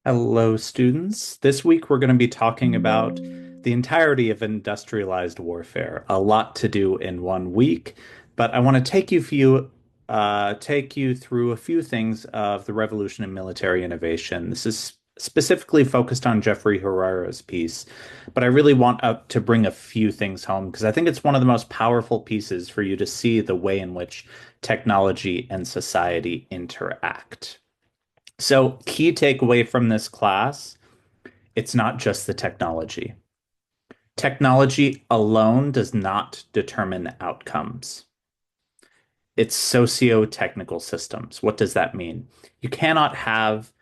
Hello, students. This week we're going to be talking about the entirety of industrialized warfare. A lot to do in one week, but I want to take you through a few things of the revolution in military innovation. This is specifically focused on Jeffrey Herrera's piece, but I really want to bring a few things home because I think it's one of the most powerful pieces for you to see the way in which technology and society interact. So, key takeaway from this class, it's not just the technology. Technology alone does not determine outcomes. It's socio-technical systems. What does that mean? You cannot have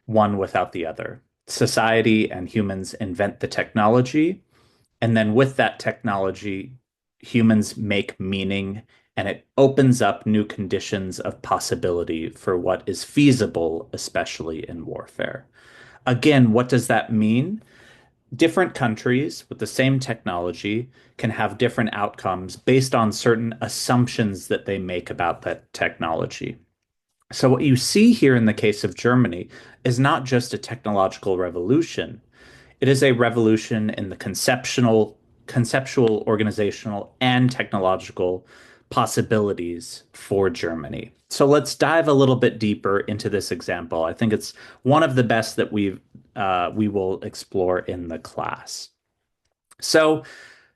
one without the other. Society and humans invent the technology, and then with that technology, humans make meaning, and it opens up new conditions of possibility for what is feasible, especially in warfare. Again, what does that mean? Different countries with the same technology can have different outcomes based on certain assumptions that they make about that technology. So, what you see here in the case of Germany is not just a technological revolution, it is a revolution in the conceptual, organizational, and technological possibilities for Germany. So let's dive a little bit deeper into this example. I think it's one of the best that we will explore in the class. So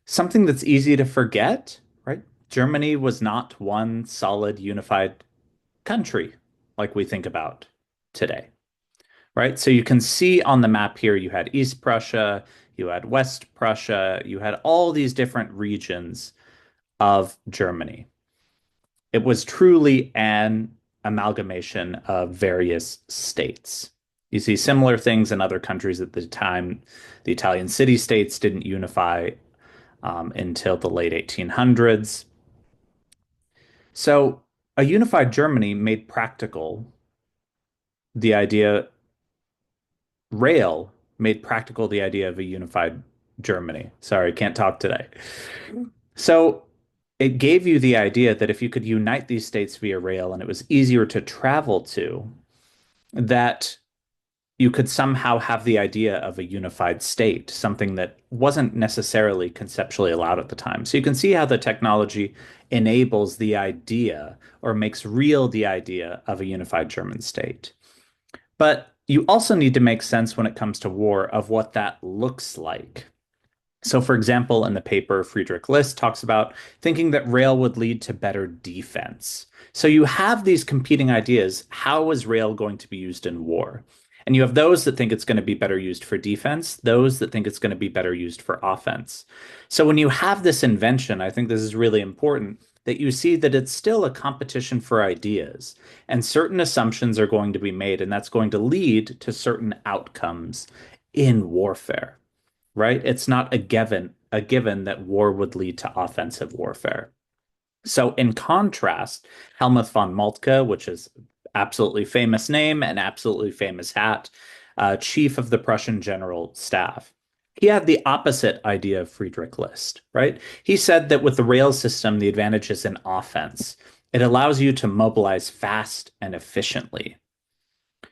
something that's easy to forget, right? Germany was not one solid unified country like we think about today, right? So you can see on the map here, you had East Prussia, you had West Prussia, you had all these different regions of Germany. It was truly an amalgamation of various states. You see similar things in other countries at the time. The Italian city-states didn't unify until the late 1800s. So a unified Germany made practical the idea rail made practical the idea of a unified Germany. Sorry, can't talk today. So it gave you the idea that if you could unite these states via rail and it was easier to travel to, that you could somehow have the idea of a unified state, something that wasn't necessarily conceptually allowed at the time. So you can see how the technology enables the idea or makes real the idea of a unified German state. But you also need to make sense when it comes to war of what that looks like. So, for example, in the paper, Friedrich List talks about thinking that rail would lead to better defense. So you have these competing ideas. How is rail going to be used in war? And you have those that think it's going to be better used for defense, those that think it's going to be better used for offense. So when you have this invention, I think this is really important that you see that it's still a competition for ideas, and certain assumptions are going to be made, and that's going to lead to certain outcomes in warfare, right? It's not a given that war would lead to offensive warfare. So in contrast, Helmuth von Moltke, which is absolutely famous name and absolutely famous hat, chief of the Prussian General Staff. He had the opposite idea of Friedrich List, right? He said that with the rail system, the advantage is in offense. It allows you to mobilize fast and efficiently.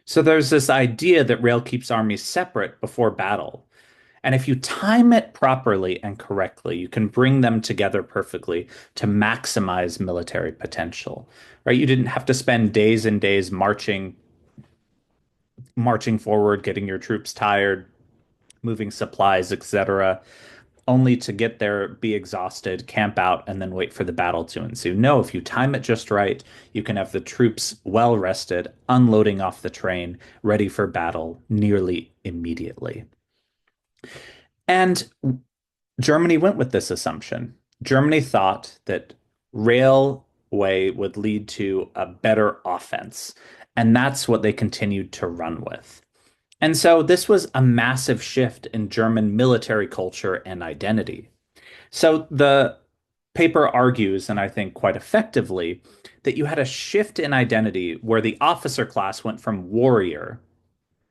So there's this idea that rail keeps armies separate before battle. And if you time it properly and correctly, you can bring them together perfectly to maximize military potential, right? You didn't have to spend days and days marching forward, getting your troops tired, moving supplies, etc., only to get there, be exhausted, camp out, and then wait for the battle to ensue. No, if you time it just right, you can have the troops well rested, unloading off the train, ready for battle nearly immediately. And Germany went with this assumption. Germany thought that railway would lead to a better offense, and that's what they continued to run with. And so this was a massive shift in German military culture and identity. So the paper argues, and I think quite effectively, that you had a shift in identity where the officer class went from warrior,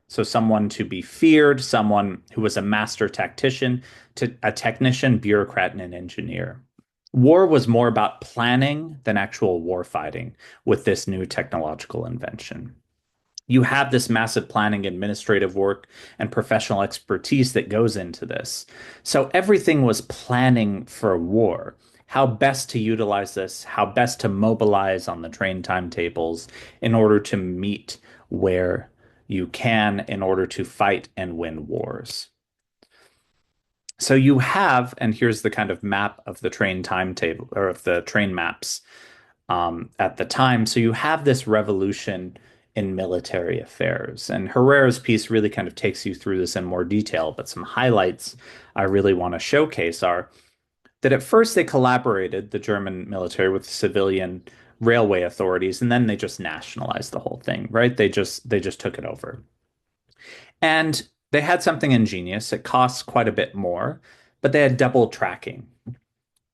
so someone to be feared, someone who was a master tactician, to a technician, bureaucrat, and an engineer. War was more about planning than actual war fighting with this new technological invention. You have this massive planning, administrative work, and professional expertise that goes into this. So everything was planning for war. How best to utilize this, how best to mobilize on the train timetables in order to meet where you can in order to fight and win wars. So you have, and here's the kind of map of the train timetable or of the train maps at the time. So you have this revolution in military affairs. And Herrera's piece really kind of takes you through this in more detail, but some highlights I really want to showcase are that at first they collaborated, the German military, with civilian railway authorities, and then they just nationalized the whole thing, right? They just took it over. And they had something ingenious. It costs quite a bit more, but they had double tracking,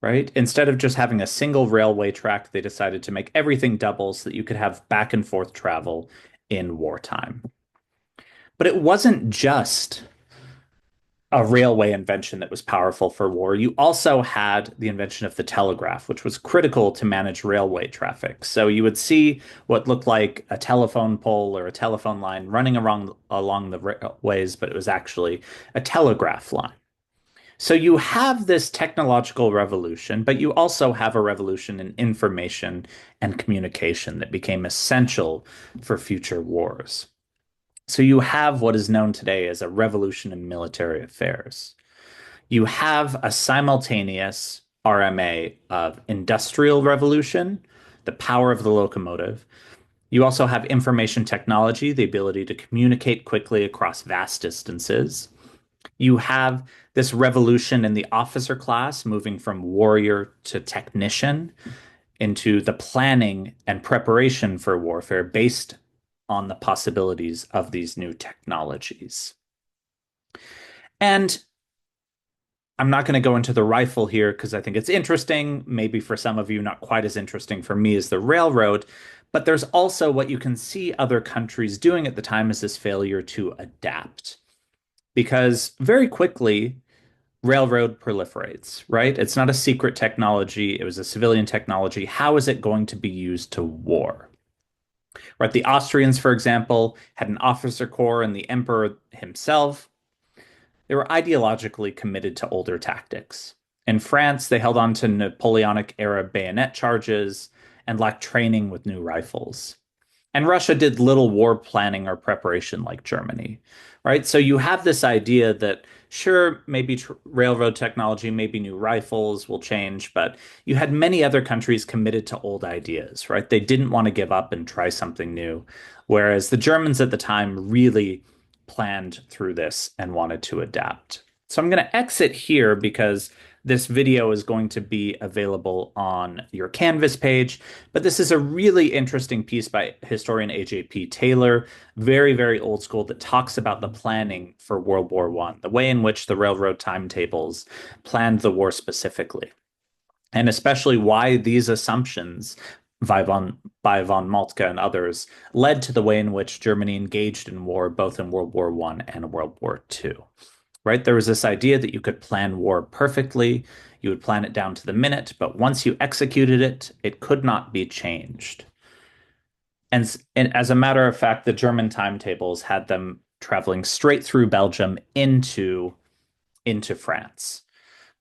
right? Instead of just having a single railway track, they decided to make everything double so that you could have back and forth travel in wartime. But it wasn't just a railway invention that was powerful for war. You also had the invention of the telegraph, which was critical to manage railway traffic. So you would see what looked like a telephone pole or a telephone line running along the railways, but it was actually a telegraph line. So you have this technological revolution, but you also have a revolution in information and communication that became essential for future wars. So you have what is known today as a revolution in military affairs. You have a simultaneous RMA of industrial revolution, the power of the locomotive. You also have information technology, the ability to communicate quickly across vast distances. You have this revolution in the officer class, moving from warrior to technician into the planning and preparation for warfare based on the possibilities of these new technologies. And I'm not going to go into the rifle here because I think it's interesting. Maybe for some of you, not quite as interesting for me as the railroad. But there's also what you can see other countries doing at the time is this failure to adapt. Because very quickly, railroad proliferates, right? It's not a secret technology. It was a civilian technology. How is it going to be used to war? Right? The Austrians, for example, had an officer corps and the emperor himself. They were ideologically committed to older tactics. In France, they held on to Napoleonic era bayonet charges and lacked training with new rifles. And Russia did little war planning or preparation like Germany, right? So you have this idea that, sure, maybe railroad technology, maybe new rifles will change, but you had many other countries committed to old ideas, right? They didn't want to give up and try something new, whereas the Germans at the time really planned through this and wanted to adapt. So I'm going to exit here because this video is going to be available on your Canvas page. But this is a really interesting piece by historian A.J.P. Taylor, very, very old school, that talks about the planning for World War I, the way in which the railroad timetables planned the war specifically, and especially why these assumptions by von Moltke and others led to the way in which Germany engaged in war, both in World War I and World War II. Right? There was this idea that you could plan war perfectly, you would plan it down to the minute, but once you executed it, it could not be changed. And as a matter of fact, the German timetables had them traveling straight through Belgium into France,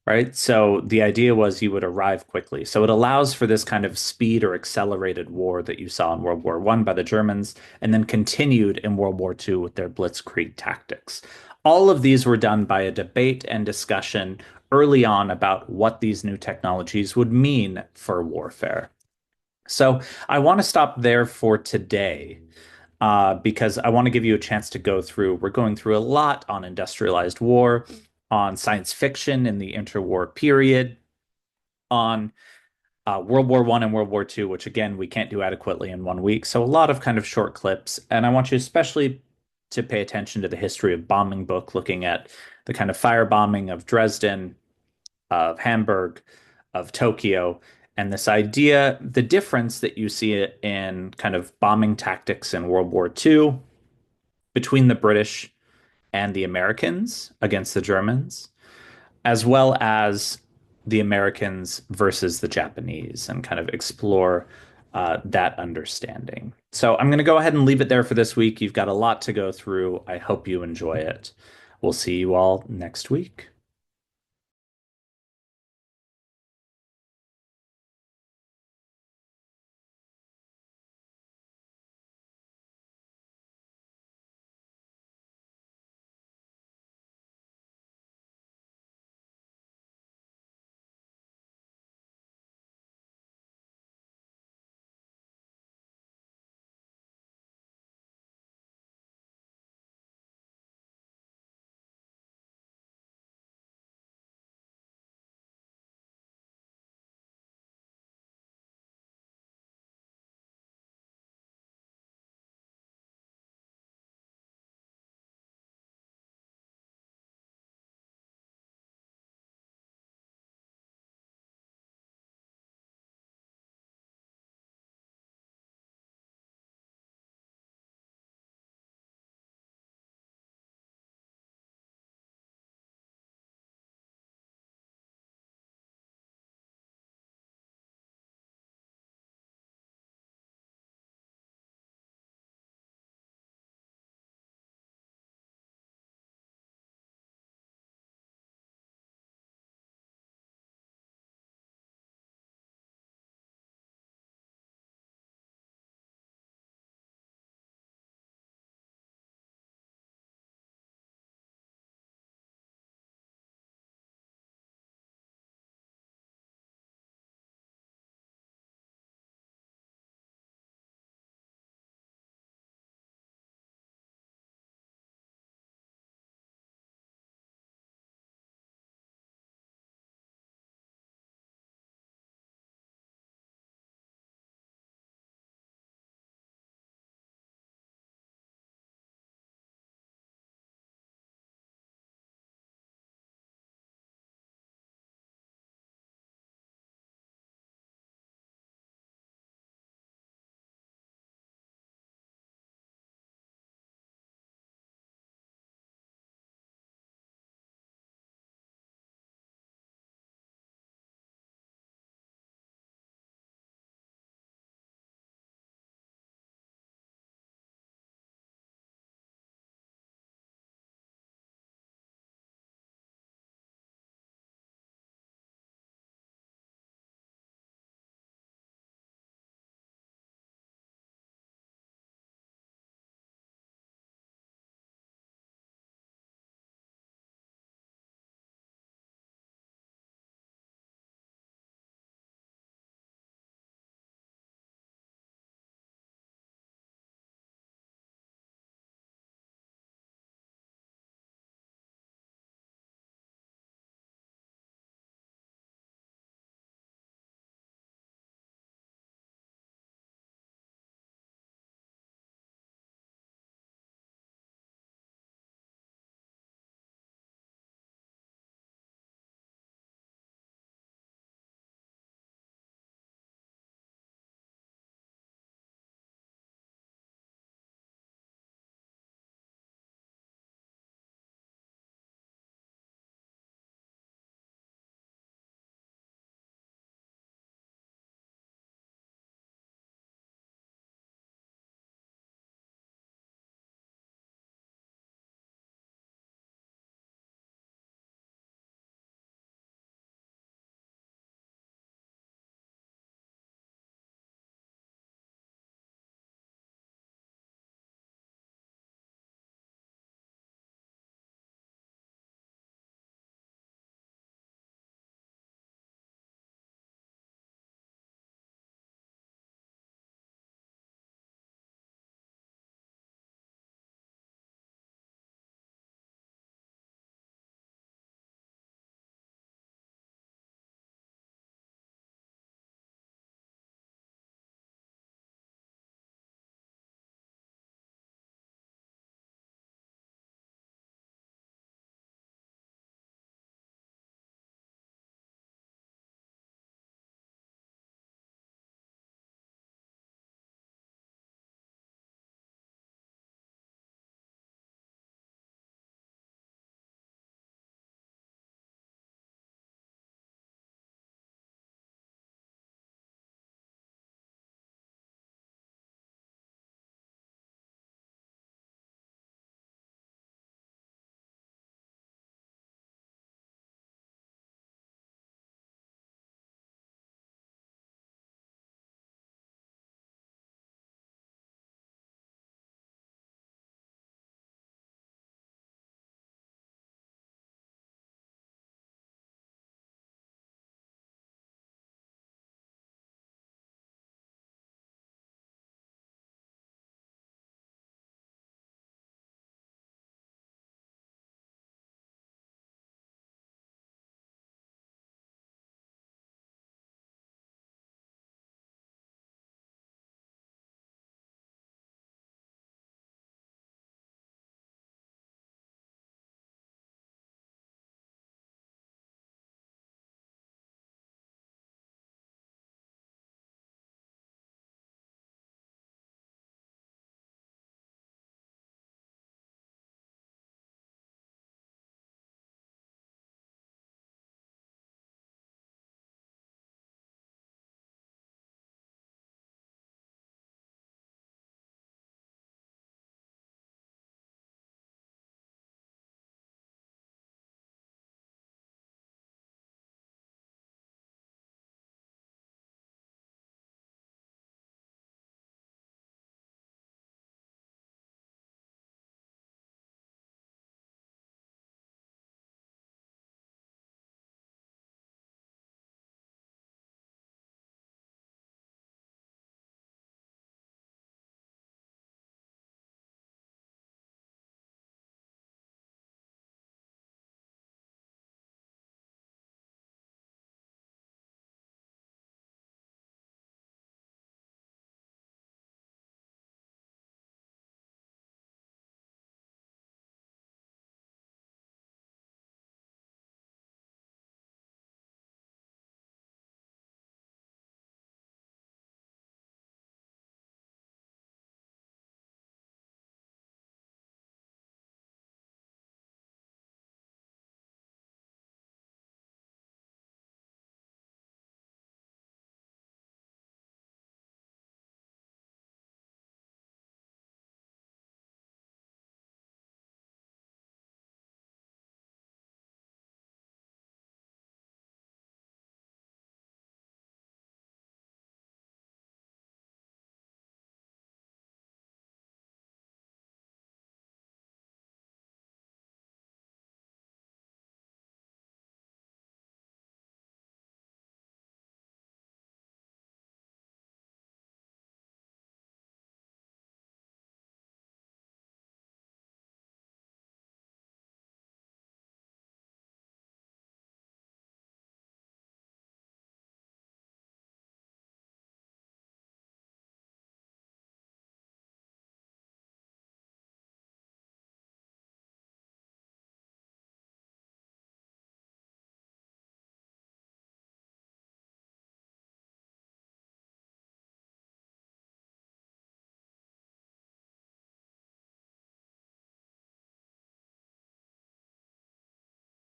right? So the idea was you would arrive quickly. So it allows for this kind of speed or accelerated war that you saw in World War I by the Germans, and then continued in World War II with their blitzkrieg tactics. All of these were done by a debate and discussion early on about what these new technologies would mean for warfare. So I want to stop there for today. Because I want to give you a chance to go through. We're going through a lot on industrialized war, on science fiction in the interwar period, on World War I and World War II, which again, we can't do adequately in 1 week. So a lot of kind of short clips. And I want you especially to pay attention to the history of bombing book, looking at the kind of firebombing of Dresden, of Hamburg, of Tokyo, and this idea, the difference that you see in kind of bombing tactics in World War II between the British and the Americans against the Germans, as well as the Americans versus the Japanese, and kind of explore that understanding. So I'm going to go ahead and leave it there for this week. You've got a lot to go through. I hope you enjoy it. We'll see you all next week.